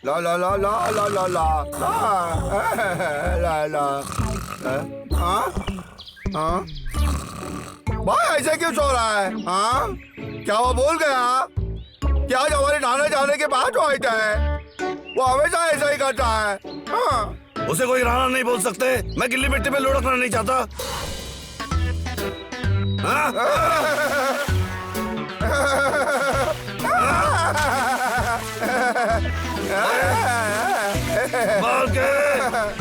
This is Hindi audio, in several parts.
ला ला ला ला ला ला ला ला ला हाँ हाँ भाई ऐसे क्यों सो रहा है? हाँ क्या वो भूल गया क्या आज हमारे नहाने जाने के बाद जो आइट है वो हमेशा ऐसा ही करता है। हाँ उसे कोई राणा नहीं बोल सकते। मैं गिल्ली मिट्टी में लुढ़कना नहीं चाहता। हाँ? बाल के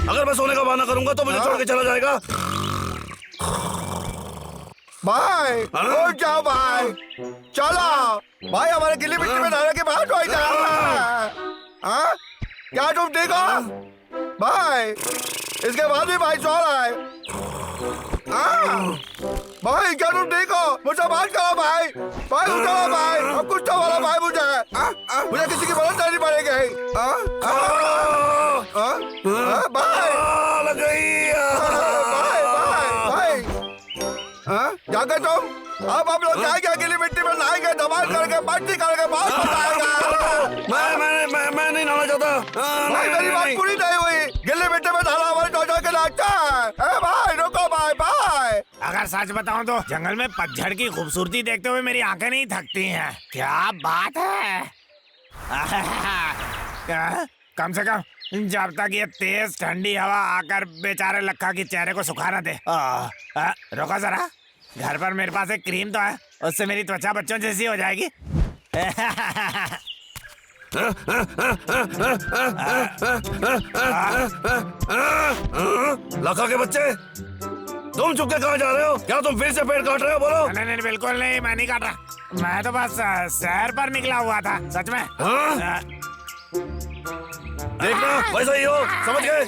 अगर मैं सोने का बहाना करूंगा तो मुझे छोड़ के चला जाएगा। भाई उठ जाओ भाई, चलो भाई हमारे गिल्ली मिट्टी में नहाने के बाद जो हाँ क्या तुम ठीक हो भाई? इसके बाद भी भाई सो रहा है। भाई क्या तुम ठीक हो? मुझसे बात करो भाई, भाई उठो भाई, अब कुछ तो बोलो भाई मुझे। मुझे किसी की मदद करनी पड़ेगी। भाई लग गई। भाई भाई भाई क्या कहते तुम? अब हम लोग जाएंगे गिल्ली मिट्टी में नहाएंगे, धमाल करके मस्ती करके बहुत मजा आएगा। मैं नहीं नहाना चाहता। भाई मेरी बात पूरी नहीं हुई। गिल्ली मिट्टी में नहाना हमारे टोटो के लिए अच्छा है। भाई रुको भाई भाई। अगर सच बताऊं तो जंगल में पतझड़ की खूबसूरती देखते हुए मेरी आंखें नहीं थकती हैं। क्या बात है। कम से कम जब तक ये तेज ठंडी हवा आकर बेचारे लक्का के चेहरे को सुखा न दे। रुको जरा, घर पर मेरे पास एक क्रीम तो है, उससे मेरी त्वचा बच्चों जैसी हो जाएगी। लखा के बच्चे, तुम चुप के कहाँ जा रहे हो? क्या तुम फिर से पेड़ काट रहे हो? बोलो। नहीं नहीं बिल्कुल नहीं, मैं नहीं काट रहा। मैं तो बस सैर पर निकला हुआ था। सच में। देखना वैसा ही हो, समझ गए?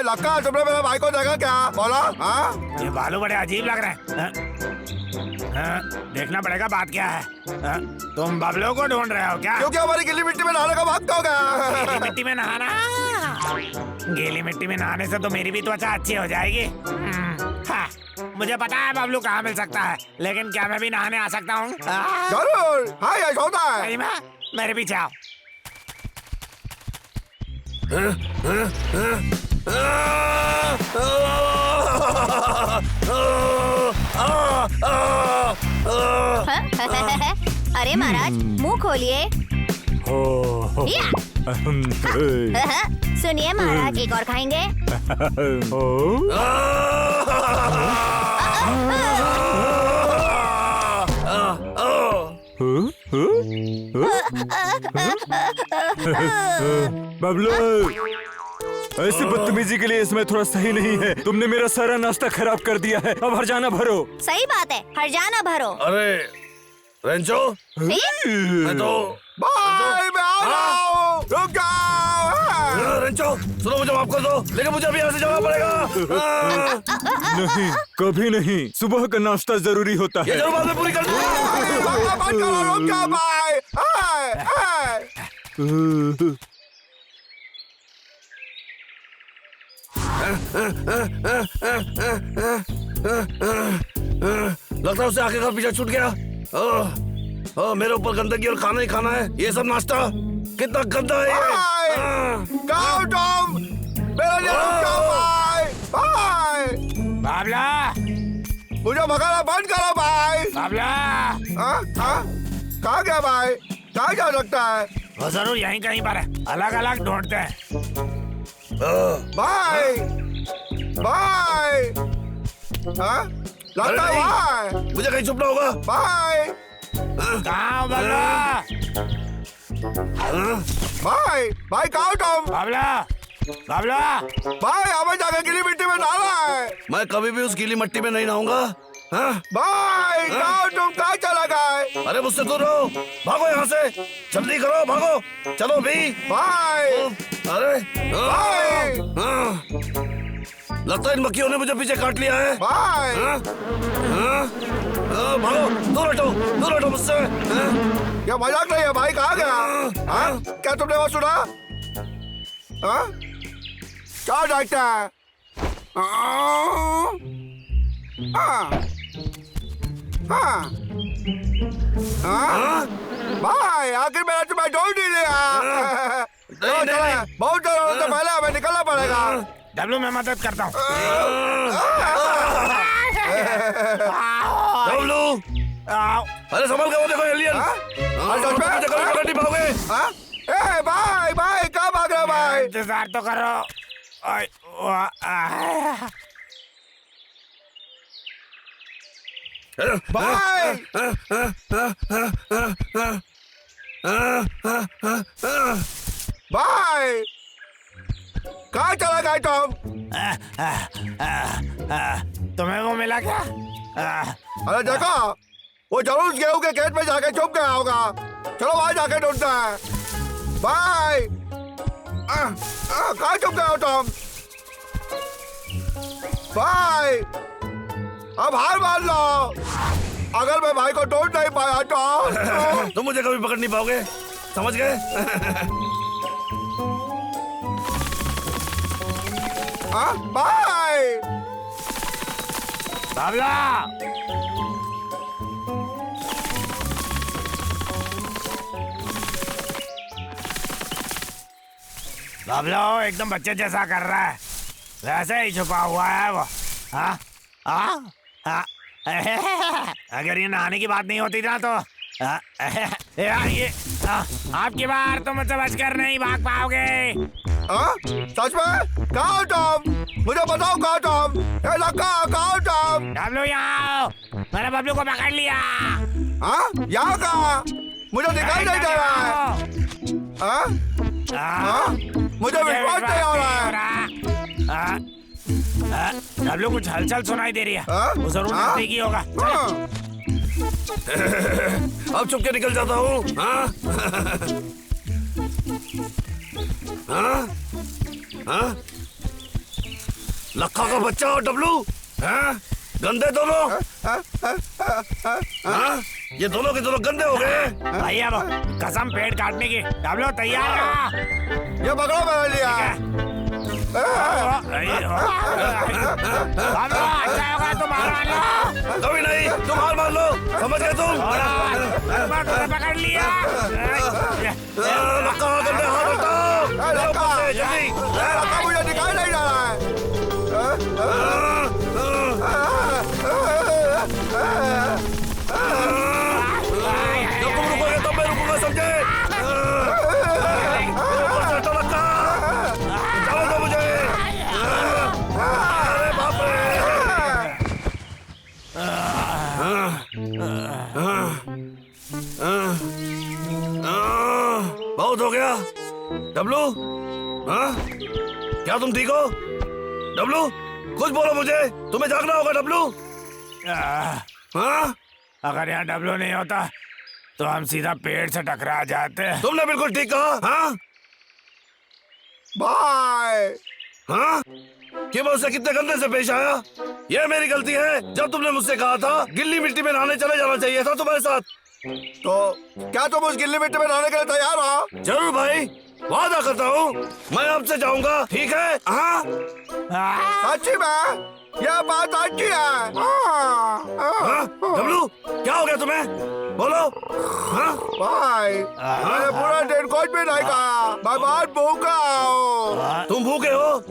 लक्का तुमने मेरे भाई को देखा क्या? बोला। ये बालू बड़े अजीब लग रहे हैं। देखना पड़ेगा बात क्या है। तुम बबलों को ढूंढ रहे हो क्या? क्योंकि हमारी गिल्ली मिट्टी में नहाने का वक्त हो गया। गीली मिट्टी में नहाना? गीली मिट्टी में नहाने से तो मेरी भी त्वचा अच्छी हो जाएगी। हाँ, मुझे पता है बबलू कहाँ मिल सकता है, लेकिन क्या मैं भी नहाने आ सकता हूँ? जरूर। हाँ ये होता है। सही में? मेरे पीछे आओ। अरे महाराज मुंह खोलिए। सुनिए महाराज, एक और खाएंगे? बबलू, ऐसी बदतमीजी के लिए इसमें थोड़ा सही नहीं है। तुमने मेरा सारा नाश्ता खराब कर दिया है। अब हरजाना भरो। सही बात है, हरजाना भरो। अरे रेंचो, मैं तो भाई मैं आ रहा हूँ, रुक जाओ। रेंचो सुनो, मुझे माफ कर दो, लेकिन मुझे अभी यहाँ से जाना पड़ेगा। नहीं, कभी नहीं। सुबह का नाश्ता जरूरी होता ये है। जरूर बाद में पूरी कर दूंगा। रुक जाओ भाई। लगता है उसे आगे का पीछा छूट गया। मेरे ऊपर गंदगी और खाना ही खाना है। ये सब नाश्ता कितना गंदा है ये। गाओ तुम मेरा लिए रुक जाओ भाई। भाई बाबला, मुझे भगाना बंद करो भाई। बाबला। कहाँ गया भाई? कहाँ जा सकता है? वो जरूर यहीं कहीं पर है, अलग अलग ढूंढते हैं। भाई भाई लगता है भाई। मुझे कहीं छुपना होगा। भाई कहाँ बाबला? भाई भाई कहाँ तुम? बाबला, बाबला। भाई हमें जाके गिल्ली मिट्टी में डाला है। मैं कभी भी उस गीली मिट्टी में नहीं नहाऊंगा। भाई कहाँ तुम? कहाँ चला गए? अरे मुझसे दूर रहो, भागो यहाँ से, जल्दी करो, भागो, चलो भी। भाई अरे भाई लगता है इन मक्खियों ने मुझे पीछे काट लिया है। भाई भागो, दूर हटो मुझसे। क्या मजाक नहीं है भाई? कहाँ गया? क्या तुमने वो सुना? क्या देखता है? हाँ हाँ भाई आखिर मैंने तुम्हें ढूंढ ही लिया। चलो नहीं, चलो नहीं। बहुत देर होने से पहले हमें निकलना पड़ेगा। डब्लू मैं मदद करता हूँ। डब्लू आओ। अरे संभल के वो देखो एलियन। हाँ? तुम मुझे कभी पकड़ नहीं पाओगे। हाँ? ए भाई भाई कहाँ भाग रहे हो भाई? इंतजार तो करो। ओए, भाई भाई कहाँ चला गए तुम? तुम्हें वो मिला क्या? अरे देखो वो जरूर गेहूं के खेत में जाके छुप गया होगा। चलो वहां जाके ढूंढते हैं। भाई कहाँ छुप गए हो तुम? भाई अब हार मान लो। अगर मैं भाई को ढूंढ नहीं पाया तो तुम मुझे कभी पकड़ नहीं पाओगे, समझ गए? भाई बाबला बाबला एकदम बच्चे जैसा कर रहा है, वैसे ही छुपा हुआ है वो। हाँ हाँ हाँ अगर ये नहाने की बात नहीं होती ना तो ये आपकी बार तुम मुझसे बचकर नहीं भाग पाओगे। सच में कहाँ हो तुम? मुझे बताओ कहाँ तुम? ए लक्का कहाँ हो तुम? बबलू यहाँ आओ, मैंने बबलू को पकड़ लिया। हाँ यहाँ कहाँ? मुझे दिखाई नहीं दे रहा है। हाँ? हाँ? मुझे विश्वास नहीं हो रहा है। बबलू कुछ हलचल सुनाई दे रही है। हाँ? वो जरूर हाँ? नजदीकी होगा। हाँ? अब चुप के निकल जाता हूँ। हाँ? हाँ? हाँ? लक्का का बच्चा और डब्लू, हाँ? गंदे दोनों। हाँ? ये दोनों के दोनों गंदे हो गए। भैया वो कसम पेड़ काटने की। बबलू तैयार रहो। ये पकड़ो मैंने लिया। बबलू अच्छा होगा तुम हार लो। कभी नहीं, तुम हार मान लो, समझ गए तुम? तुमने पकड़ लिया। लक्का गंदे हाथ हटाओ। ए, लक्का। ऊपर से, जल्दी। ए, लक्का मुझे दिखाई नहीं दे रहा है। जब तुम रुकोगे तब मैं रुकूंगा, समझे? मेरे ऊपर से हटो लक्का। जाने दो मुझे। अरे बाप रे। बहुत हो गया। डब्लू, हाँ? क्या तुम ठीक हो? डब्लू, कुछ बोलो मुझे, तुम्हें जागना होगा डब्लू। हाँ? अगर यहाँ डब्लू नहीं होता तो हम सीधा पेड़ से टकरा जाते। तुमने बिल्कुल ठीक कहा। हाँ? भाई हाँ? कि मैं उससे कितने गंदे से पेश आया? ये मेरी गलती है। जब तुमने मुझसे कहा था गिल्ली मिट्टी में नहाने चले जाना चाहिए था तुम्हारे साथ। तो क्या तुम उस गिल्ली मिट्टी में नहाने के लिए तैयार हो? जरूर भाई, वादा करता हूँ मैं आपसे जाऊंगा, ठीक है? हाँ? सच्ची में यह बात सच्ची है। हाँ? डब्लू, क्या हो गया तुम्हें? बोलो। हाँ? भाई मैंने पूरा दिन कुछ भी नहीं खाया। मैं बहुत भूखा हूँ। तुम भूखे हो?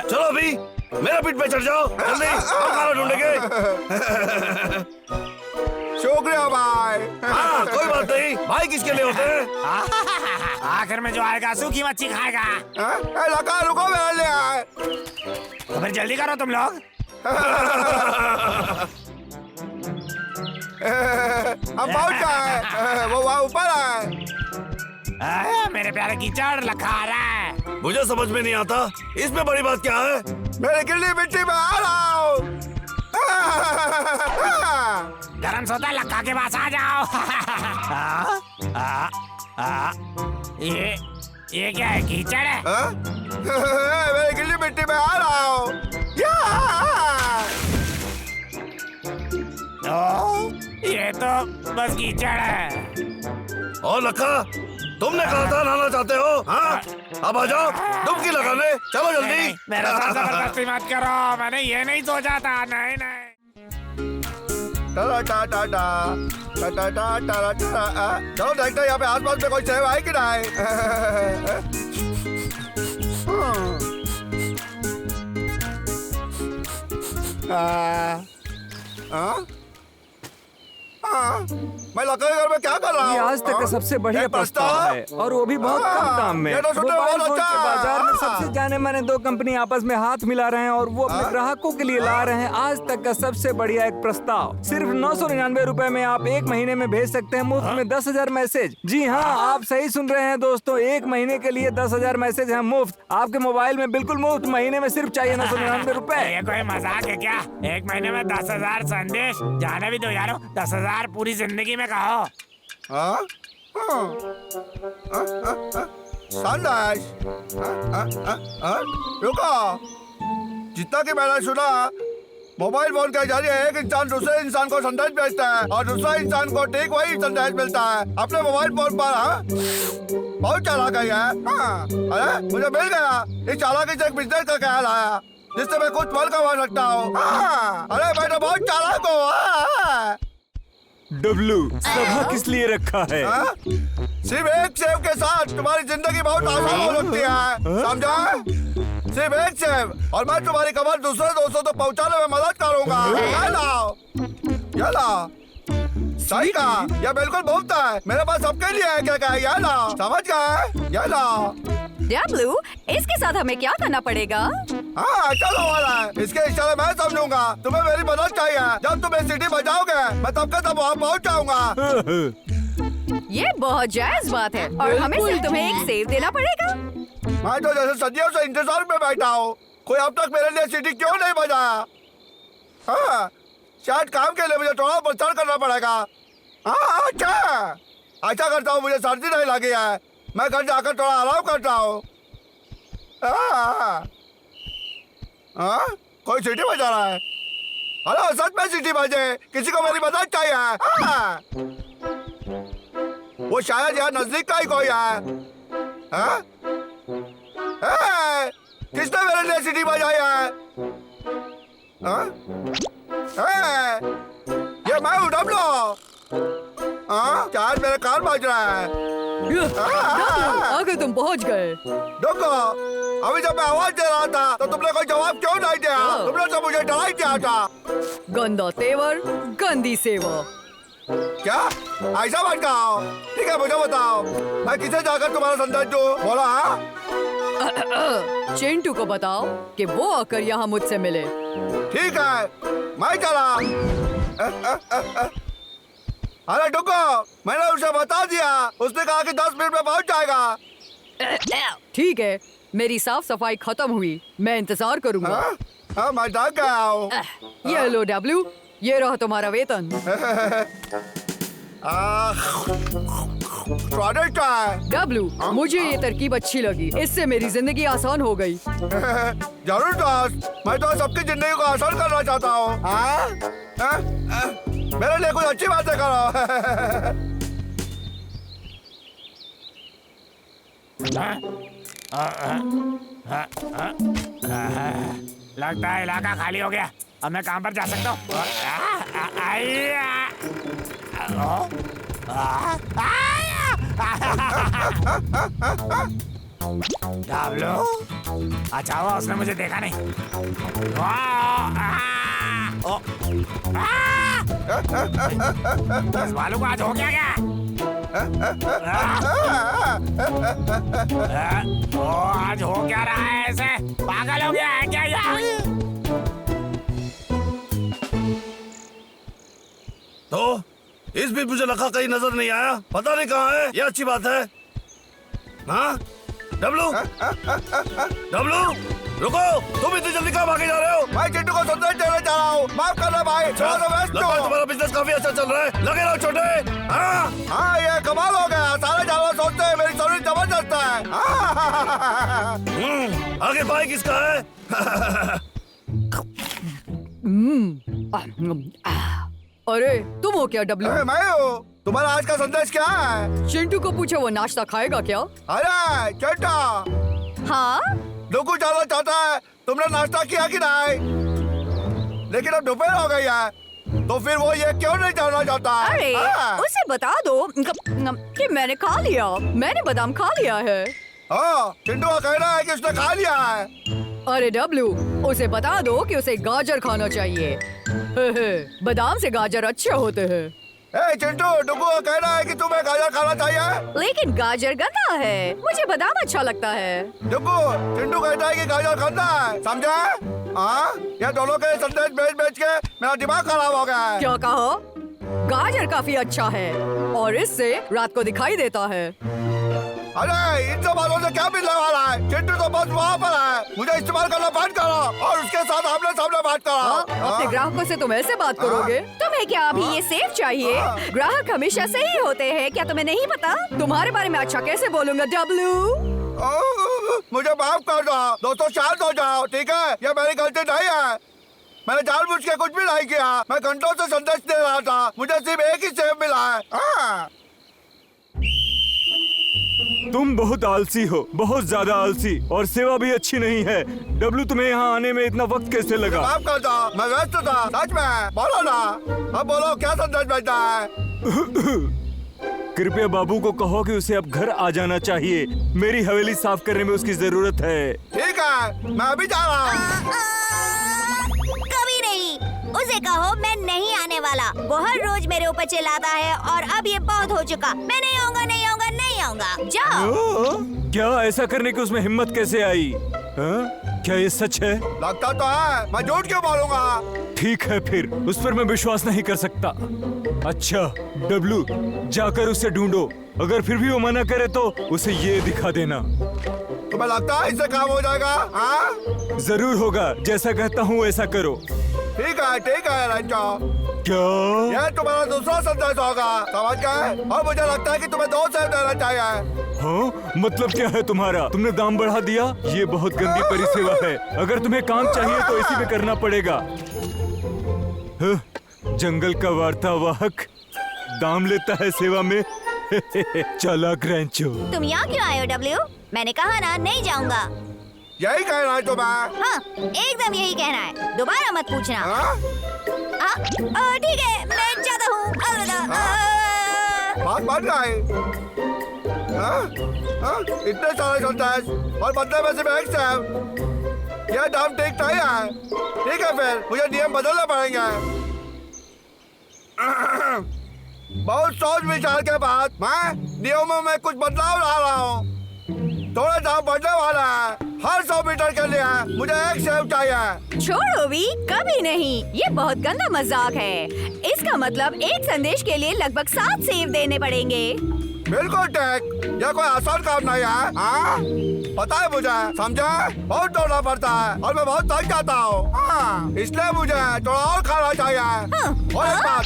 चलो अभी मेरा पीठ पे चढ़ जाओ, जल्दी हम खाना ढूंढेंगे। शुक्रिया भाई। हाँ, कोई बात नहीं, भाई किसके लिए होते हैं? आखिर में जो आएगा सूखी मच्छी खाएगा। ए, लगा रुको मेरे लिए आए। तो फिर जल्दी करो तुम लोग। हम पहुंच गए। वो वहाँ ऊपर है। मेरे प्यारे कीचड़ लखा आ रहा है। मुझे समझ में नहीं आता, इसमें बड़ी बात क्या है? मेरी गिल्ली मिट्टी में आ रहा हूँ। गरम सोता लखा के पास आ जाओ। ये क्या है? कीचड़ है? मेरी गिल्ली मिट्टी में आ रहा हूँ। ये तो बस कीचड़ है। और लखा, तुमने कहा था नहाना चाहते हो? हाँ? अब आ जाओ डुबकी लगाने, चलो जल्दी। मेरे साथ जबरदस्ती मत करो, मैंने ये नहीं सोचा था। नहीं नहीं टा टा टा टा टा टा टा टा टा। चलो देखते हैं यहाँ पे आसपास में कोई सेव है कि नहीं। मैं लकड़ी घर में क्या कर रहा हूँ? ये आज तक का सबसे बढ़िया एक प्रस्ताव है और वो भी बहुत कम दाम में। ये तो सुनने में मोबाइल बहुत फोन अच्छा के है। बाजार में सबसे जाने माने दो कंपनी आपस में हाथ मिला रहे हैं और वो अपने ग्राहकों के लिए ला रहे हैं आज तक का सबसे बढ़िया एक प्रस्ताव। सिर्फ 999 रुपए में आप 1 महीने में भेज सकते हैं मुफ्त में 10,000 मैसेज। जी हाँ, आप सही सुन रहे हैं दोस्तों, 1 महीने के लिए 10,000 मैसेज है मुफ्त आपके मोबाइल में, बिल्कुल मुफ्त। महीने में सिर्फ चाहिए 999 रुपए। ये कोई मजाक है क्या? 1 महीने में 10,000 संदेश? जाने भी दो यारो, 10,000 पूरी जिंदगी में कहो। संदेश? रुको, जितना कि मैंने सुना मोबाइल फोन के जरिए एक इंसान दूसरे इंसान को संदेश भेजता है और दूसरा इंसान को ठीक वही संदेश मिलता है अपने मोबाइल फोन पर। बहुत चालाक है ये। अरे मुझे मिल गया इस चालाकी से एक बिजनेस का ख्याल आया जिससे मैं कुछ फल कमा सकता हूँ। अरे मैं तो बहुत चालाक हूँ। डब्लू, सभा किस लिए रखा है? सिर्फ एक सेव के साथ तुम्हारी जिंदगी बहुत आसान हो सकती है, समझा? सिर्फ एक सेव और मैं तुम्हारी खबर दूसरे दोस्तों तक पहुंचाने में मदद करूंगा। ये लाओ, ये लाओ। सही कहा, यह बिल्कुल मुफ्त है। मेरे पास सबके लिए है क्या? ये लाओ, समझ गए? ये लाओ। डब्लू, इसके साथ हमें क्या करना पड़ेगा? हाँ, चलो वाला है। इसके इशारे मैं समझूंगा। तुम्हें मेरी मदद चाहिए। जब तुम ये सिटी बजाओगे मैं तब का तब वहाँ पहुँच जाऊंगा। ये बहुत जायज बात है और हमें सिर्फ तुम्हें एक सेव देना पड़ेगा। मैं तो जैसे सदियों से इंतजार में बैठा हूँ, कोई अब तक मेरे लिए सिटी क्यों नहीं बजाया? हाँ, शायद काम के लिए मुझे थोड़ा प्रचार करना पड़ेगा। हाँ, अच्छा करता हूँ, मुझे सर्दी नहीं लगी है। मैं घर जाकर थोड़ा आराम करता हूँ। कोई सीटी बजा रहा है। अरे सच में सीटी बजे, किसी को मेरी मदद चाहिए। वो शायद यहाँ नजदीक का ही कोई है। किसने मेरे लिए सीटी बजाई है? ये मैं हूँ डब्लू। शायद मेरे कान बज रहा है। आगे तुम पहुंच गए। रुको, अभी जब मैं आवाज दे रहा था तो तुमने कोई जवाब क्यों नहीं दिया? तुमने तो मुझे डरा ही दिया था। गंदा तेवर, गंदी सेवा। क्या ऐसा बात कहा? ठीक है, मुझे बताओ मैं किसे जाकर तुम्हारा संदेश दूं? बोला। चिंटू को बताओ कि वो आकर यहाँ मुझसे मिले। ठीक है, मैं चला। अरे रुको, मैंने उसे बता दिया। उसने कहा कि 10 मिनट में पहुंच जाएगा। ठीक है, मेरी साफ सफाई खत्म हुई, मैं इंतजार करूंगा। हाँ, मैं थक गया हूँ। ये लो डब्लू, ये रहा तुम्हारा वेतन। स्वादिष्ट है। डब्लू, मुझे ये तरकीब अच्छी लगी, इससे मेरी जिंदगी आसान हो गई। जरूर दोस्त, मैं तो सबकी जिंदगी को आसान करना चाहता हूँ। मेरे लिए कुछ अच्छी बातें करो। लगता है इलाका खाली हो गया, अब मैं काम पर जा सकता हूँ। अच्छा हुआ उसने मुझे देखा नहीं। इस भालू को आज हो गया क्या? आज हो क्या रहा है? ऐसे पागल हो गया है क्या यार? तो इस बीच मुझे लखा कहीं नजर नहीं आया, पता नहीं कहाँ है। ये अच्छी बात है। हाँ डब्लू, डब्लू रुको, तुम इतनी जल्दी कहाँ भागे जा रहे हो? मैं चिंटू को संदेश देना चाह रहा हूँ। माफ करना भाई, थोड़ा सा व्यस्त लगता है हूँ। तुम्हारा बिजनेस काफी अच्छा चल रहा है, लगे रहो छोटे। हाँ, ये कमाल हो गया। सारे जानवर सोचते हैं मेरी शरीर जबरदस्त है। आगे भाई किसका है? अरे तुम हो क्या डब्लू? मैं हूँ। तुम्हारा आज का संदेश क्या है? चिंटू को पूछो वो नाश्ता खाएगा क्या? अरे चिंटू, हाँ, लोगों जानना चाहता है तुमने नाश्ता किया कि नहीं? लेकिन अब दोपहर हो गई है। तो फिर वो ये क्यों नहीं जानना चाहता है? अरे हाँ। उसे बता दो कि मैंने खा लिया, मैंने बादाम खा लिया है। हाँ, चिंटू का कहना है कि उसने खा लिया है। अरे डब्लू, उसे बता दो कि उसे गाजर खाना चाहिए। बादाम से गाजर अच्छे होते हैं। ए चिंटू, डुगू का कहना है कि तुम्हें गाजर खाना चाहिए। लेकिन गाजर गंदा है, मुझे बादाम अच्छा लगता है। डुगू, चिंटू कहता है कि गाजर खाना है, समझा? हाँ, ये दोनों के संदेश बेच के मेरा दिमाग खराब हो गया है। क्या कहो? गाजर काफी अच्छा है और इससे रात को दिखाई देता है। अरे इन सब बातों से क्या मिलने वाला है? चिंटू तो बस वहाँ पर है। मुझे इस्तेमाल करना बंद करो और उसके साथ आमने सामने बात करो। अपने ग्राहकों से तुम ऐसे बात करोगे? तुम्हें क्या अभी ये सेफ चाहिए? ग्राहक हमेशा सही होते हैं, क्या तुम्हें नहीं पता? तुम्हारे बारे में अच्छा कैसे बोलूंगा डब्लू? मुझे माफ कर दो दोस्तों, शांत हो जाओ, ठीक है? ये मेरी गलती नहीं है। मैंने जानबूझ के कुछ भी नहीं किया। मैं घंटों से संदेश दे रहा था, मुझे सिर्फ एक ही सेब मिला है। हाँ। तुम बहुत आलसी हो, बहुत ज्यादा आलसी, और सेवा भी अच्छी नहीं है। डब्लू, तुम्हें यहाँ आने में इतना वक्त कैसे लगा? माफ कर दो, मैं व्यस्त था, सच में। बोलो ना, अब बोलो क्या संदेश भेजना है? कृपया बाबू को कहो कि उसे अब घर आ जाना चाहिए। मेरी हवेली साफ करने में उसकी जरूरत है। ठीक है, मैं अभी जा रहा हूँ। कभी नहीं। उसे कहो मैं नहीं आने वाला। वो हर रोज मेरे ऊपर चिल्लाता है और अब ये बहुत हो चुका। मैं नहीं आऊंगा, नहीं आऊंगा, नहीं आऊंगा। जाओ। क्या ऐसा करने की उसमें हिम्मत कैसे आई? क्या ये सच है? लगता तो है, मैं झूठ क्यों बोलूंगा? ठीक है, फिर उस पर मैं विश्वास नहीं कर सकता। अच्छा डब्लू, जाकर उसे ढूंढो। अगर फिर भी वो मना करे तो उसे ये दिखा देना। तुम्हें लगता है इससे काम हो जाएगा? हाँ? जरूर होगा, जैसा कहता हूँ वैसा करो। ठीक है रंजो। क्या? यह तुम्हारा दूसरा संदेश होगा, समझ गए? और मुझे लगता है कि तुम्हें 2 सेब देना चाहिए। हाँ, मतलब क्या है तुम्हारा? तुमने दाम बढ़ा दिया? ये बहुत गंदी परिसेवा है। अगर तुम्हें काम चाहिए तो इसी में करना पड़ेगा। जंगल का वार्तावाहक दाम लेता है सेवा में। चालाक रैंचो। तुम यहाँ क्यों आए हो डब्ल्यू? मैंने कहा ना नहीं जाऊंगा। यही कहना है तुम्हें? हाँ, एकदम यही कहना है। दोबारा मत पूछना। हाँ? ठीक है, मैं जाता हूँ। बात बन रहा है। इतने सारे संदेश और बदले में सिर्फ एक सेब। यह दाम ठीक नहीं है। ठीक है, फिर मुझे नियम बदलने पड़ेंगे। बहुत सोच विचार के बाद मैं नियमों में कुछ बदलाव ला रहा हूँ। थोड़ा दाम बढ़ने वाला है। हर 100 मीटर के लिए मुझे एक सेब चाहिए। छोड़ो भी, कभी नहीं। ये बहुत गंदा मजाक है। इसका मतलब एक संदेश के लिए लगभग 7 सेब देने पड़ेंगे। बिल्कुल ठीक। यह कोई आसान काम नहीं है। हाँ? पता है मुझे, समझा? बहुत दौड़ना पड़ता है और मैं बहुत थक जाता हूँ। हाँ, इसलिए मुझे थोड़ा और खाना चाहिए। और एक बात,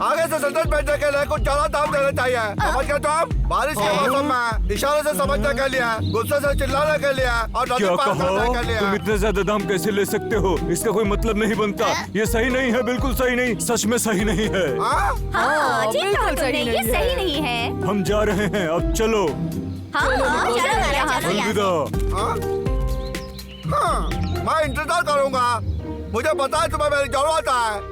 आगे से संदेश भेजने के लिए कुछ ज्यादा दाम देना चाहिए। समझ गए तुम? बारिश के मौसम में इशारे से समझने के लिए, गुस्से से चिल्लाने के लिए और नदी क्या पार करने कहो? के लिए। तुम इतने ज्यादा दाम कैसे ले सकते हो? इसका कोई मतलब नहीं बनता। ये सही नहीं है, बिल्कुल सही नहीं, सच में सही नहीं है। हाँ? हाँ, ठीक कहा बिल्कुल तुमने, सही ये नहीं सही है। नहीं है। हम जा रहे हैं, अब चलो। हाँ, चलो चलो यहाँ से। अलविदा। हाँ? हाँ, मैं इंतजार करूंगा। मुझे पता है तुम्हें मेरी जरूरत है।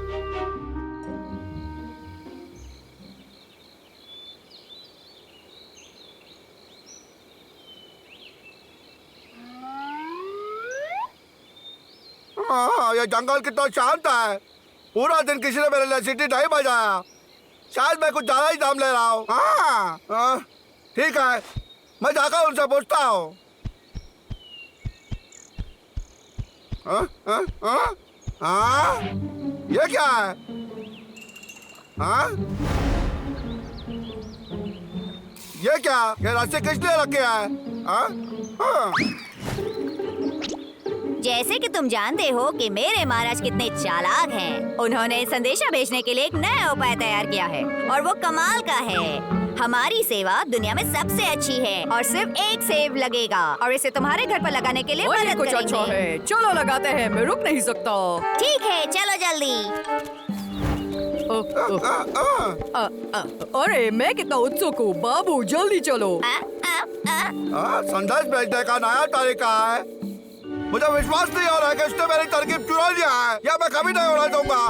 हाँ, ये जंगल कितना शांत है। पूरा दिन किसी ने मेरे लिए सीटी नहीं बजाया। शायद मैं कुछ ज्यादा ही दाम ले रहा हूँ। हाँ, ठीक है, मैं जाकर उनसे पूछता हूँ। हाँ? ये क्या है? हाँ? ये क्या? ये रस्सी किस लिए रखे है? हाँ? हाँ? जैसे कि तुम जानते हो कि मेरे महाराज कितने चालाक हैं। उन्होंने संदेशा भेजने के लिए एक नया उपाय तैयार किया है और वो कमाल का है। हमारी सेवा दुनिया में सबसे अच्छी है और सिर्फ एक सेब लगेगा और इसे तुम्हारे घर पर लगाने के लिए और ये मदद कुछ अच्छा करेंगे। है, चलो लगाते हैं, मैं रुक नहीं सकता। ठीक है, चलो जल्दी। अरे मैं कितना उत्सुक हूँ बाबू, जल्दी चलो। संदेश भेजने का नया तरीका है। मुझे विश्वास नहीं हो रहा है कि उसने मेरी तरकीब चुरा लिया है। या मैं कभी नहीं होने दूंगा।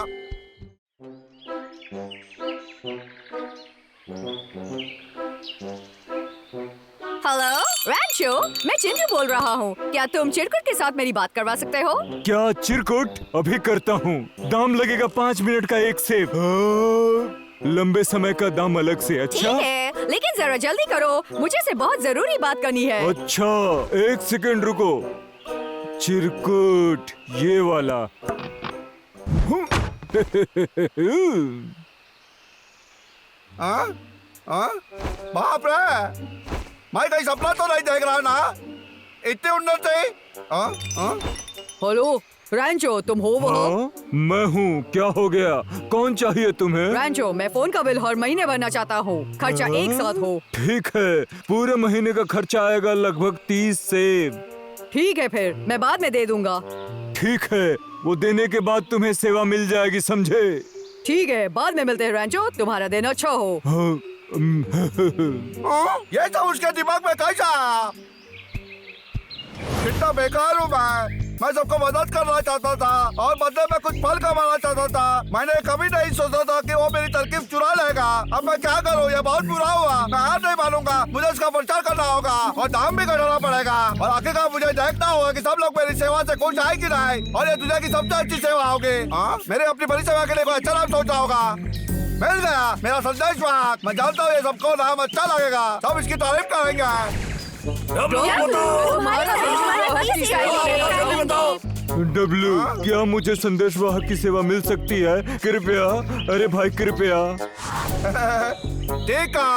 रैंचो, मैं चिंटू बोल रहा हूँ। क्या तुम चिरकुट के साथ मेरी बात करवा सकते हो? क्या चिरकुट? अभी करता हूँ। दाम लगेगा 5 मिनट का एक सेब। हाँ, लंबे समय का दाम अलग से। ठीक अच्छा है, लेकिन जरा जल्दी करो, मुझे से बहुत जरूरी बात करनी है। अच्छा, एक सेकंड रुको। चिरकुट ये वाला। हाँ? हाँ? बाप रे, मैं कहीं सपना तो नहीं देख रहा ना? इतनी उन्नति? हाँ? हाँ? हेलो रैंचो, तुम हो वो? हाँ, मैं हूँ। क्या हो गया? कौन चाहिए तुम्हें? रैंचो, मैं फोन का बिल हर महीने भरना चाहता हूँ। खर्चा एक साथ हो। ठीक है, पूरे महीने का खर्चा आएगा लगभग 30 सेब। ठीक है, फिर मैं बाद में दे दूंगा। ठीक है, वो देने के बाद तुम्हें सेवा मिल जाएगी, समझे? ठीक है, बाद में मिलते हैं रैंचो। तुम्हारा दिन अच्छा हो। हाँ, हाँ? ये सब उसके दिमाग में कैसा? कितना बेकार हूँ मैं सबको मदद करना चाहता था और बदले में कुछ फल कमाना चाहता था। मैंने कभी नहीं सोचा था कि वो मेरी तरकीब चुरा लेगा। अब मैं क्या करूँ? ये बहुत बुरा हुआ। मैं हार नहीं मानूंगा। मुझे इसका प्रचार करना होगा और दाम भी घटाना पड़ेगा और आखिरकार मुझे देखना होगा कि सब लोग मेरी सेवा से खुश आए कि नहीं और ये दुनिया की सबसे अच्छी सेवा होगी। हाँ, मेरे अपनी बड़ी सेवा के लिए कोई अच्छा नाम सोचा होगा। मिल गया मेरा संदेश वाहक। मैं जानता हूँ ये सबको नाम अच्छा लगेगा, सब इसकी तारीफ करेंगे। डब्लू बताओ। तुम्हारा जल्दी जल्दी बताओ। डब्लू, क्या मुझे संदेश वाहक की सेवा मिल सकती है? कृपया, अरे भाई कृपया। ठीक है।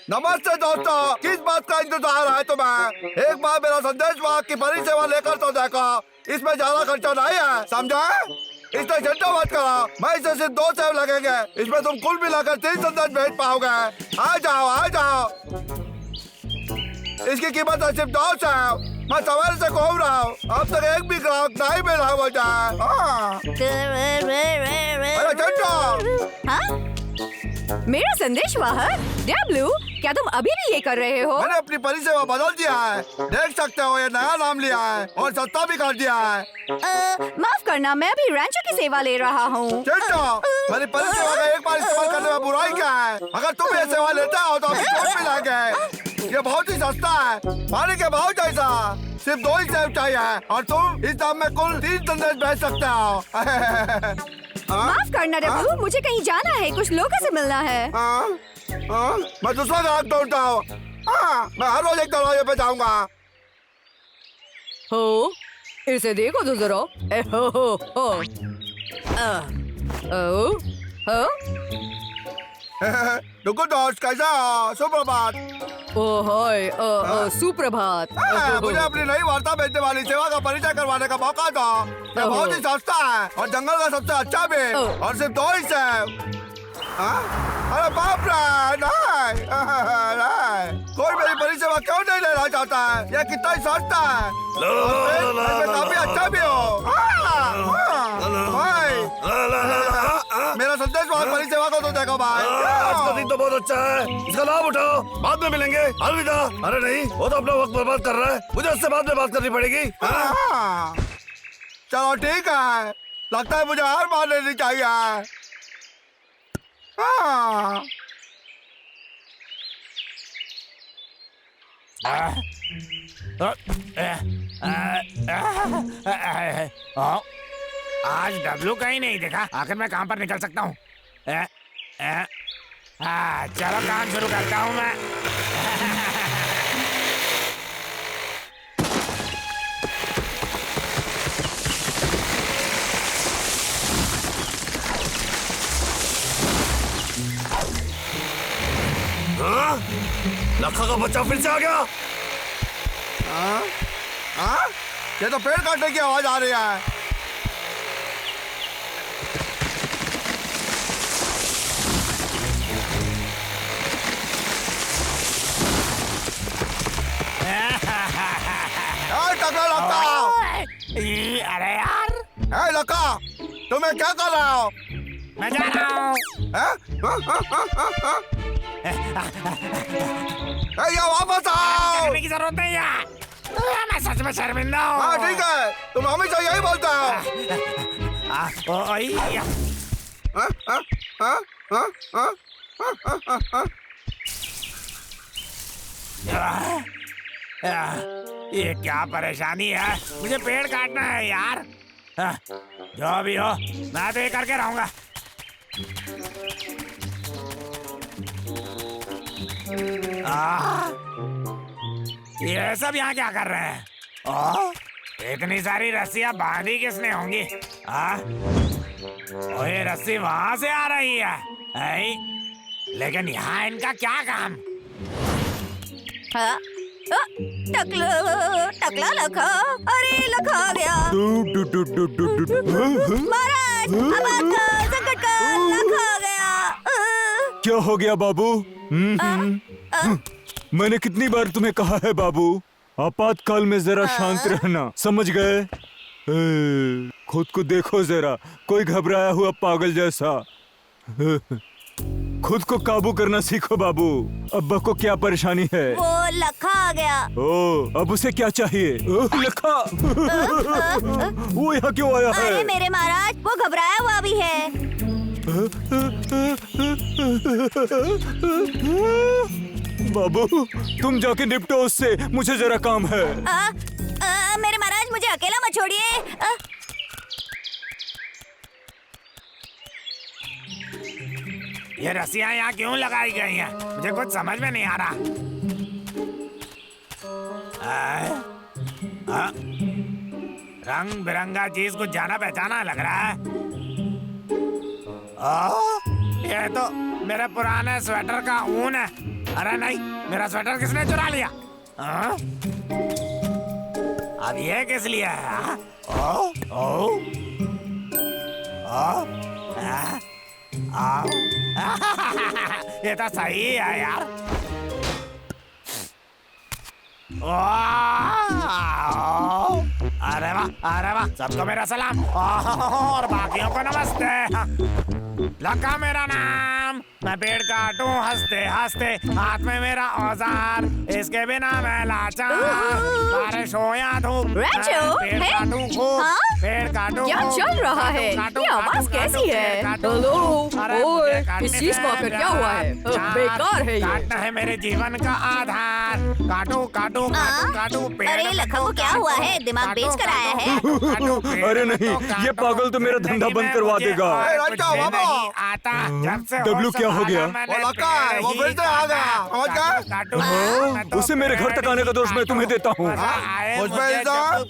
नमस्ते दोस्तों, किस बात का इंतजार है तुम्हें? एक बार मेरा संदेश वाहक की बड़ी सेवा लेकर तो देखो। इसमें ज्यादा खर्चा नहीं है, समझा? इसमें चिंता मत करो, मैं इसे सिर्फ 2 सेब लगेंगे। इसमें तुम कुल मिलाकर 3 संदेश भेज पाओगे। आ जाओ आ जाओ। इसकी कीमत है सिर्फ 2 सेब। मैं सवेरे से घूम रहा हूँ, अब तक एक भी ग्राहक नहीं मिला मुझे। हाँ। अरे चिंटू, हाँ? मेरा संदेश वाहक डब्लू, क्या तुम अभी भी ये कर रहे हो? मैंने अपनी परिसेवा बदल दिया है। देख सकते हो, ये नया नाम लिया है और सस्ता भी कर दिया है। माफ करना, मैं अभी रैंचो की सेवा ले रहा हूँ। चिंटू, मेरी परिसेवा का एक बार इस्तेमाल करने में बुराई क्या है? अगर तुम ये सेवा लेते हो तो अभी छूट मिलेंगे। ये बहुत ही सस्ता है, पानी के भाव जैसा। सिर्फ 2 ही सेब चाहिए और तुम इस दाम में कुल 3 संदेश भेज सकते हो। माफ करना डब्लू, मुझे कहीं जाना है, कुछ लोगों से मिलना है। मैं दूसरा ग्राहक ढूंढता हूँ। मैं हर रोज एक दरवाजे पे जाऊंगा। हो, इसे देखो तो जरा। रुको दोस्त, कैसा हो? सुप्रभात। सुप्रभात। मुझे अपनी नई वार्ता भेजने वाली सेवा का परिचय करवाने का मौका दो। ये बहुत ही सस्ता है और जंगल का सबसे अच्छा भी, और सिर्फ 2 ही सेब। अरे बाप रे, नहीं, नहीं। कोई मेरी परिसेवा क्यों नहीं लेना चाहता है? ये कितना ही सस्ता है, काफी अच्छा भी हो। भाई, मेरा संदेश वाहक परिसेवा को तो देखो भाई। आज का दिन तो बहुत अच्छा है, इसका लाभ उठाओ। बाद में मिलेंगे, अलविदा। अरे नहीं, वो तो अपना वक्त बर्बाद कर रहा है, मुझे उससे बाद में बात करनी पड़ेगी। चलो ठीक है, लगता है मुझे हार मान लेनी चाहिए। आज डब्लू कहीं नहीं देखा। आखिर मैं कहाँ पर निकल सकता हूँ? चलो काम शुरू करता हूँ मैं। लखा का बच्चा फिर से आ गया। ये तो पेड़ काटने की आवाज आ रही है। टकला लक्का, अरे यार, लक्का, तुम्हें क्या कर रहा हो? मैं जा रहा हूँ। वापस आओ। करने की जरूरत नहीं है, मैं सच में शर्मिंदा हूँ। हाँ ठीक है, तुम हमेशा यही बोलते हो। ये क्या परेशानी है, मुझे पेड़ काटना है यार। जो भी हो मैं तो ये करके रहूंगा। ये सब यहाँ क्या कर रहे हैं? इतनी सारी रस्सियां बांधी किसने होंगी? और ये रस्सी वहां से आ रही है, लेकिन यहाँ इनका क्या काम? हाँ? टकला टकला लखा, अरे लखा आ गया। महाराज अब संकट का लखा आ गया। क्या हो गया बाबू? मैंने कितनी बार तुम्हें कहा है बाबू, आपातकाल में जरा शांत रहना, समझ गए? खुद को देखो जरा, कोई घबराया हुआ पागल जैसा। खुद को काबू करना सीखो बाबू। अब्बा को क्या परेशानी है? वो लखा आ गया। ओ, अब उसे क्या चाहिए? लखा वो यहाँ क्यों आया है? अरे मेरे महाराज, वो घबराया हुआ भी है। बाबू तुम जाके निपटो उससे, मुझे जरा काम है। मेरे महाराज मुझे अकेला मत छोड़िए। ये रस्सियां यहाँ क्यों लगाई गई हैं? मुझे कुछ समझ में नहीं आ रहा। रंग बिरंगा चीज कुछ जाना पहचाना लग रहा है। ये तो मेरे पुराने स्वेटर का ऊन है। अरे नहीं, मेरा स्वेटर किसने चुरा लिया? अब ये किस लिए है? ये तो सही है यार। अरे वाह, सबको मेरा सलाम और बाकियों को नमस्ते। लखा मेरा नाम, मैं पेड़ काटूं हंसते हंसते, हाथ में मेरा औजार, इसके बिना मैं लाचार। बारिश हो या धूप, रैंचो, पेड़ है? काटूं खूब, हाँ? पेड़ काटूं क्या खूब, चल रहा है? काटूं, ये आवाज काटूं, कैसी है? काटूं, हेलो, अरे ओए, मुझे काटने इस चीज को से आखिर क्या हुआ है? प्यार, बेकार है ये। काटना है मेरे जीवन का आधार। काटूं काटूं काटूं काटूं पेड़। अरे लखा को क्या हुआ है? दिमाग बेच कर आया है? अरे नहीं, ये पागल तो मेरा धंधा बंद करवा देगा। आता जब से डब्लू क्या हो गया? वो लखा है, वो फिर से आ गया, समझ गए? उसे मेरे घर तक आने का दोष मैं तुम्हें देता हूँ।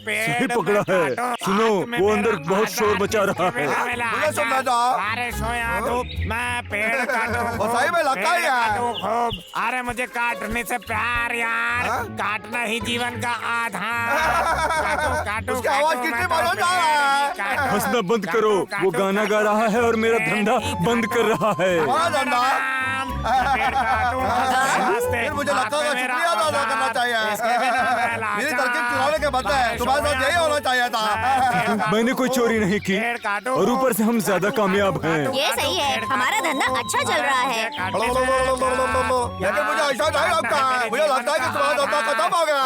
सही पकड़ा है। सुनो, वो अंदर बहुत शोर मचा रहा है। मुझे सुनना था। बारिश हो या धूप, मैं पेड़ काटूं वो सही में लखा ही है। खूब। अरे मुझे काटने से प्यार यार, काटना ही जीवन का आधार। काटूं काटूं उसकी आवाज कितनी मजा आ रहा है। हंसना बंद करो, वो गाना गा रहा है और मेरा धंधा बंद कर रहा है। फिर मुझे लगता है शुक्रिया अदा करना चाहिए। मेरी तरकीब चुराने के बदले तुम्हारे साथ यही होना चाहिए था। मैंने कोई चोरी नहीं की और ऊपर से हम ज्यादा कामयाब हैं। ये सही है, हमारा धंधा अच्छा चल रहा है। लेकिन मुझे ऐसा नहीं लगता है। मुझे लगता है कि तुम्हारा धंधा खत्म हो गया।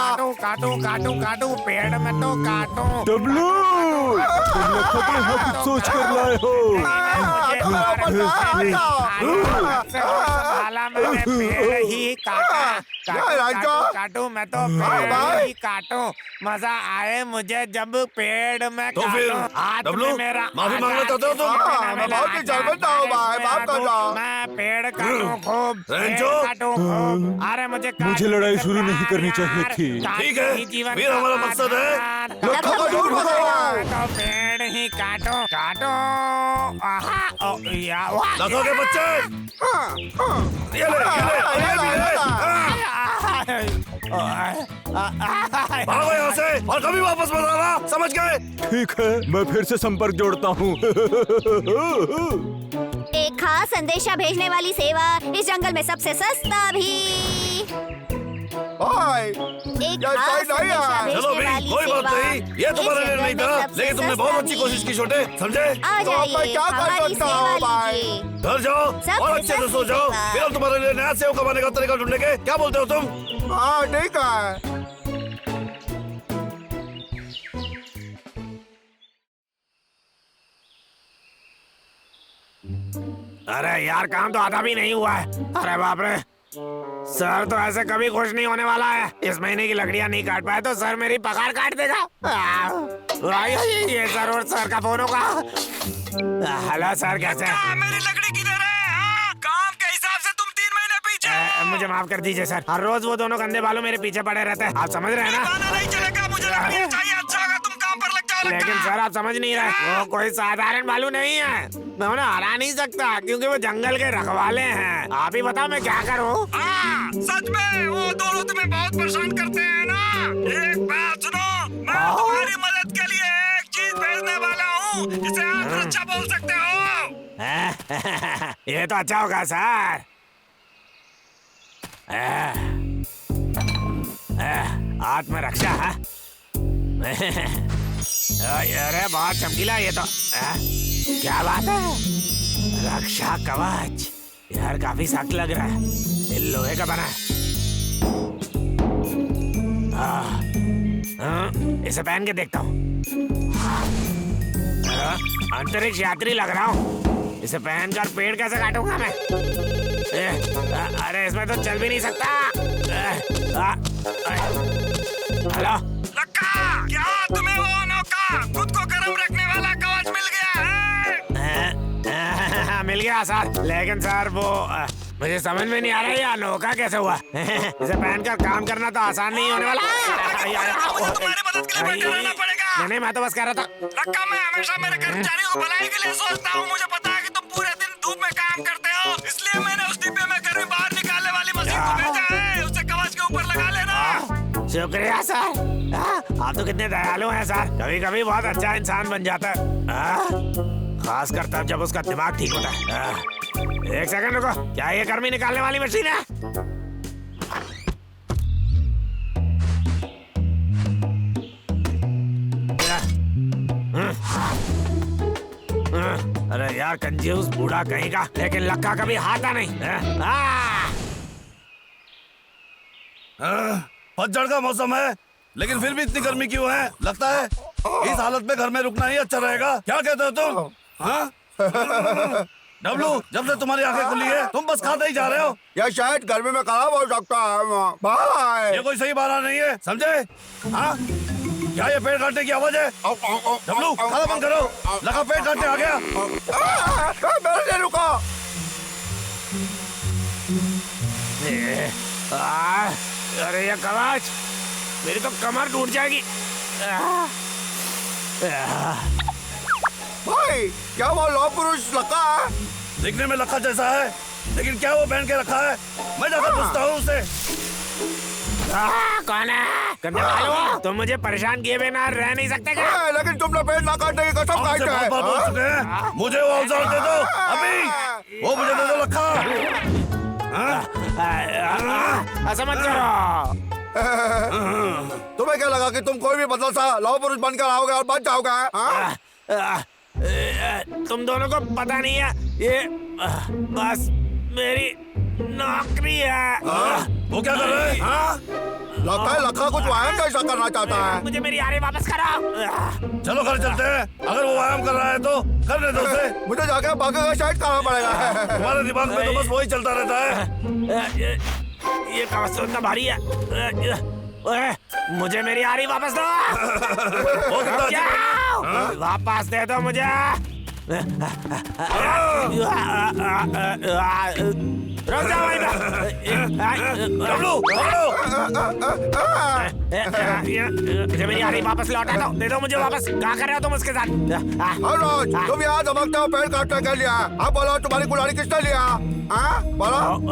काटू पेड़ में तो काटू। डब्लू, तुम लखा के यहाँ कुछ सोच कर लाए हो। मैंने पेड़ ही काटू मैं तो पेड़ ही काटू। मजा आए मुझे जब पेड़ में तो फिर डब्लू, माफी मांगना चाहते हो तुम? मैं बहुत ही शर्मिंदा हूँ भाई, माफ कर दो। मैं पेड़ काटूं खूब, रेंचो। काटूं खूब। अरे मुझे लड़ाई शुरू नहीं करनी चाहिए थी। ठीक है, फिर हमारा मकसद है लखा को दूर भगाओ। तो पेड़ ही काटो काटो। लखा के बच्चे, ये ले, भागो यहाँ से और कभी वापस मत आना, समझ गए? ठीक है, मैं फिर से संपर्क जोड़ता हूँ। एक खास संदेशा भेजने वाली सेवा इस जंगल में सबसे सस्ता भी। एक खास संदेशा चलो भेजने भी, वाली कोई बात सेवा नहीं, ये तुम्हारे लिए नहीं था, लेकिन तुमने बहुत अच्छी कोशिश की छोटे, समझे? आ तो अब मैं जाइए, क्या कर हमारी सकता सेवा हूँ भाई? लीजिए। घर जाओ सबसे और अच्छे से सो जाओ, सेवा। फिर हम तुम्हारे लिए नया सेव कमाने का तरीका ढूंढेंगे। क्या बोलते हो तुम? हाँ ठीक है। अरे यार, काम तो आधा भी नहीं हुआ है। अरे बाप रे, सर तो ऐसे कभी खुश नहीं होने वाला है। इस महीने की लकड़ियां नहीं काट पाए तो सर मेरी पगार काट देगा। ये सर और सर का फोन होगा। हेलो सर, कैसे हैं? मेरी लकड़ी किधर है? हाँ, काम के हिसाब से तुम 3 महीने पीछे। मुझे माफ कर दीजिए सर, हर रोज वो दोनों गंदे बालों मेरे पीछे पड़े रहते हैं। आप समझ रहे हैं ना? गाना नहीं चलेगा, मुझे लकड़ी चाहिए। अच्छा होगा तुम काम पर लग जाओ। लेकिन सर आप समझ नहीं रहे, वो कोई साधारण भालू नहीं है। मैं उन्हें हरा नहीं सकता क्योंकि वो जंगल के रखवाले हैं। आप ही बताओ मैं क्या करूं? हाँ, सच में वो दोनों तुम्हें बहुत परेशान करते हैं ना। एक बात सुनो, मैं तुम्हारी मदद के लिए एक चीज भेजने वाला हूँ, जिसे आप अच्छा बोल सकते हो। ये तो अच्छा होगा सर। आत्मरक्षा है। अरे बहुत चमकीला ये तो। क्या बात है? रक्षा कवच यार, काफी सख्त लग रहा है। ये लोहे का बना है। इसे पहन के देखता हूँ। अंतरिक्ष यात्री लग रहा हूँ। इसे पहनकर पेड़ कैसे काटूंगा मैं? अरे इसमें तो चल भी नहीं सकता। हेलो लक्का, क्या तुम्हें वो अनोखा खुद को गर्म रखने वाला कवच मिल गया है? मिल गया सर, लेकिन सर वो मुझे समझ में नहीं आ रहा है ये अनोखा कैसे हुआ। इसे पहनकर काम करना तो आसान नहीं होने वाला। मुझे तुम्हारी मदद के लिए बैठे रहना पड़ेगा। नहीं, मैं तो बस कह रहा था। लक्का, मैं हमेशा मेरे कर्मचारियों को भलाई के लिए सोचता हूँ। मुझे पता है कि तुम पूरे दिन धूप में काम करते हो, इसलिए मैंने उस डिब्बे में गर्मी बाहर निकालने वाली मशीन को भेजा है। उसे कवच के ऊपर लगा लेना। शुक्रिया सर। आप तो कितने दयालु हैं सर। कभी कभी बहुत अच्छा इंसान बन जाता है, खासकर तब जब उसका दिमाग ठीक होता है। एक सेकंड रुको, क्या ये गर्मी निकालने वाली मशीन है? अरे यार कंजूस बूढ़ा कहीं का, लेकिन लक्का कभी हाथा नहीं। पतझड़ का मौसम है, लेकिन फिर भी इतनी गर्मी क्यों है? लगता है इस हालत में घर में रुकना ही अच्छा रहेगा। क्या कहते हो तुम? हाँ? डब्लू, जब से तुम्हारी आंखें खुली है तुम बस खाते ही जा रहे हो। या शायद गर्मी में खराब हो सकता है। बाय। ये कोई सही बहाना नहीं है, समझे? हाँ? क्या ये पेड़ काटने की आवाज है? डब्लू, खाना बंद करो। लगा पेड़ काटने आ गया। मेरे लिए रुको। अरे ये कवच, मेरी तो कमर टूट जाएगी। भाई, क्या वो लौह पुरुष लक्का है? दिखने में लक्का जैसा है, लेकिन क्या वो पहन के रखा है? मैं जाकर पूछता हूँ उससे। कौन है? करने वाले हो? तुम मुझे परेशान किए बिना रह नहीं सकते क्या? लेकिन तुमने पेड़ ना काटने की कसम खाई आपसे है। बहुत बार बोल चुके हैं, मुझे वो औजार दे दो अभी। वो मुझे दे दो लक्का। ऐसा मत करो। तुम्हें क्या लगा कि तुम कोई भी बदला सा लौह पुरुष बनकर आओगे और बच जाओगे? हाँ? तुम दोनों को पता नहीं है, ये बस मेरी नौकरी है। वो क्या कर रहे हैं? हाँ? लगता है लक्का कुछ व्यायाम जैसा करना चाहता है। मुझे मेरी यारी वापस कराओ। चलो घर चलते हैं। अगर वो व्यायाम कर रहा है तो करने दो उसे। मुझे जाके बाकी का शायद करना पड़ेगा। तुम्हारे दिमाग में तो बस वही चलता रहता है। ये कवच तो इतना भारी है। मुझे मेरी यारी वापस दो। वो कितना अच्छा है। वापस दे दो मुझे। रुक जाओ वहीं पे। डब्लू, पकड़ो। मुझे मेरी यारी वापस लौटा दो। दे दो मुझे वापस। क्या कर रहे हो तुम उसके साथ? रोज तुम यहाँ धमकते हो पेड़ काटने के लिए। अब बोलो तुम्हारी कुल्हाड़ी किसने लिया? हाँ बोलो।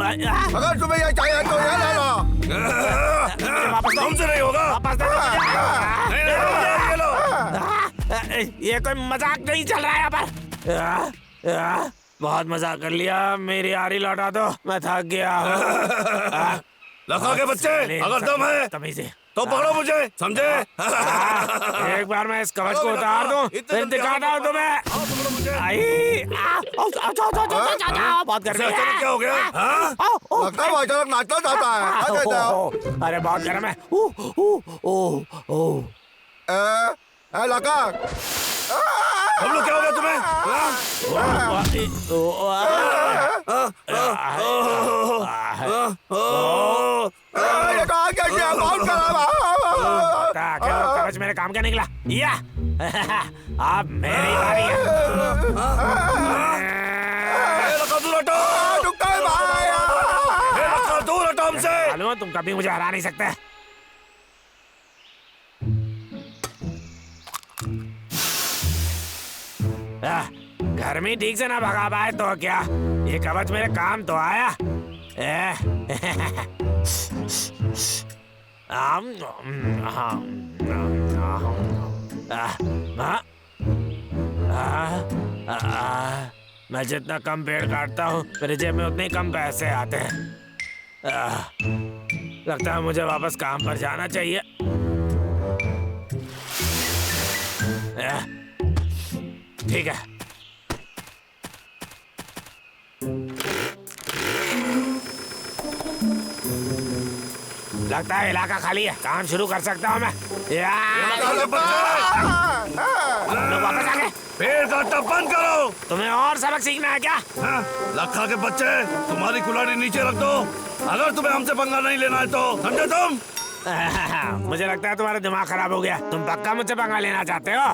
अगर तुम्हें ये चाहिए तो ये ले लो। मुझे वापस दो। तुमसे नहीं होगा। वापस दे दो मुझे। नहीं, ये लो। ये कोई मजाक नहीं चल रहा है यहाँ पर। बहुत मजाक कर लिया, मेरी यारी लौटा दो, मैं थक गया हूँ। लखा के बच्चे, अगर दम है तमीज़े तो पकड़ो मुझे, समझे? एक बार मैं इस कवच को उतार दूं, फिर दिखाता हूँ तुम्हें। आई, बहुत गर्मी है। अचानक क्या हो गया? हाँ? लगता है वो अचानक नाचना चाहता है। क्या कहते हो? अरे बहुत गर्म है। लक्का, डब्लू, क्या हो गया तुम्हें? हाँ? ये तो आ गया, बहुत खराब। कवच मेरे काम का निकला। या अब मेरी बारी है। लका दूर हटो, रुका है भाई। लका दूर हटो हमसे। मालूम है, तुम कभी मुझे हरा नहीं सकते। घर में ठीक से ना भगा पाए तो क्या, ये कवच मेरे काम तो आया। मैं जितना कम पेड़ काटता हूँ मेरे जेब में उतने कम पैसे आते हैं। लगता है मुझे वापस काम पर जाना चाहिए। ठीक है। लगता है इलाका खाली है, काम शुरू कर सकता हूँ मैं। लोग वापस आ गए। पेड़ काटना बंद करो। तुम्हें और सबक सीखना है क्या? हाँ, लखा के बच्चे, तुम्हारी कुल्हाड़ी नीचे रख दो। अगर तुम्हें हमसे पंगा नहीं लेना है तो समझे तुम? मुझे लगता है तुम्हारा दिमाग खराब हो गया। तुम पक्का मुझसे पंगा लेना चाहते हो?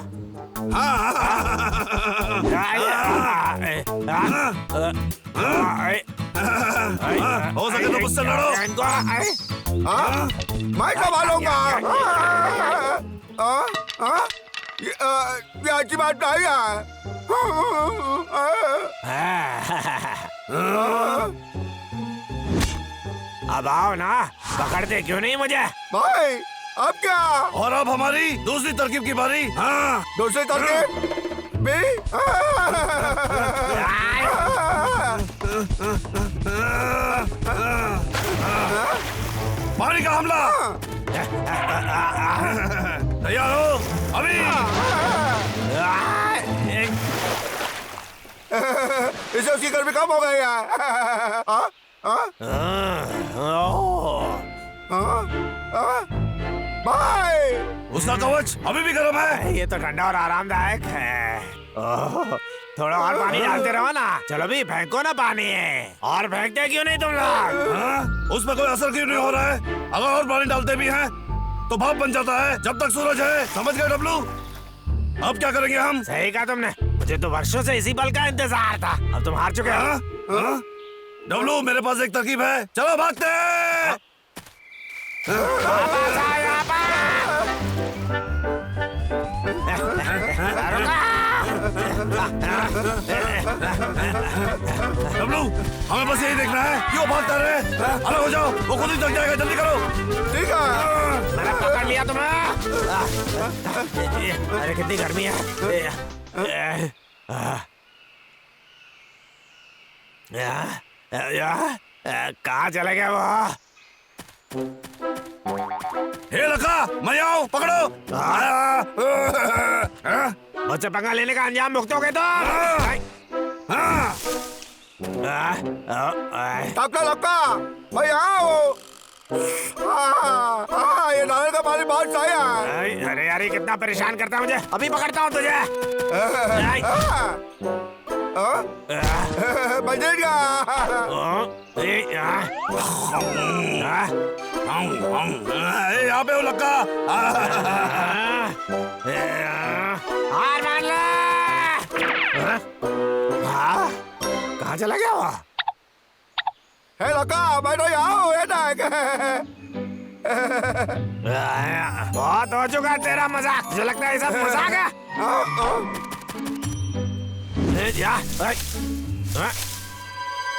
हो सके तो मुझसे लड़ो। मैं संभालूंगा। ये अच्छी बात नहीं है। अब आओ ना, पकड़ते क्यों नहीं मुझे? भाई अब क्या? और अब हमारी दूसरी तरकीब की बारी। हाँ, दूसरी तरकीब भी। पानी का हमला। तैयार हो? अभी। इसे उसकी गर्मी कम हो गई है। भाई उसका कवच अभी भी गर्म है। ये तो ठंडा और आरामदायक है। थोड़ा और पानी डालते रहो ना। चलो भी फेंको ना पानी। और फेंकते क्यों नहीं तुम लोग? उसमें कोई असर क्यों नहीं हो रहा है? अगर और पानी डालते भी हैं तो भाप बन जाता है जब तक सूरज है। समझ गए डब्लू? अब क्या करेंगे हम? सही कहा तुमने। मुझे तो वर्षों से इसी पल का इंतजार था। अब तुम हार चुके हो। डब्लू, मेरे पास एक तरकीब है। चलो भागते हैं। वापस आओ यहाँ पर। डब्लू, हमें बस यही देखना है क्यों भागता रहे। अलग हो जाओ, वो खुद ही थक जाएगा। जल्दी करो। ठीक है। मैंने पकड़ लिया तुम्हें। अरे कितनी गर्मी है। कहाँ चले गए वो? हे लखा, मैं आऊं, पकड़ो। मुझसे पंगा लेने का अंजाम भुगतोगे तो। डॉक्टर लक्का, मैं यहाँ हूँ। ये नाले का पानी बहुत सही है। अरे यार, ये कितना परेशान करता है मुझे। अभी पकड़ता हूँ तुझे। बजट गया। यहाँ पे हो लक्का। हार मान ले। कहाँ चला गया वो? हे लक्का, मैं तो यहाँ हूँ। बहुत हो चुका तेरा मजाक। मुझे लगता है ये सब मजाक है।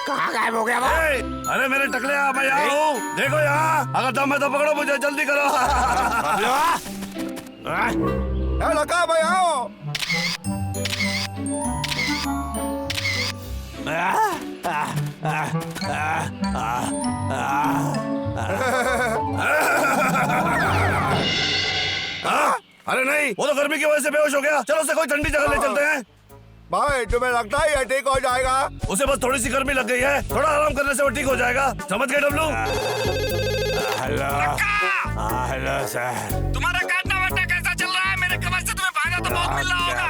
कहाँ गायब हो गया वो? अरे मेरे टकले, मैं यहाँ हूँ। देखो यहाँ, अगर दम है तो पकड़ो मुझे। जल्दी करो। हे लक्का, मैं यहाँ हूँ। अरे नहीं, वो तो गर्मी की वजह से बेहोश हो गया। चलो उसे कोई ठंडी जगह ले चलते हैं। भाई तुम्हें लगता है ये ठीक हो जाएगा? उसे बस थोड़ी सी गर्मी लग गई है। थोड़ा आराम करने से वो ठीक हो जाएगा। समझ गए डब्लू? हेलो। Hello sir. तुम्हारा काटना वाटना कैसा चल रहा है? मेरे कमर से तुम्हें फायदा तो बहुत मिल रहा होगा।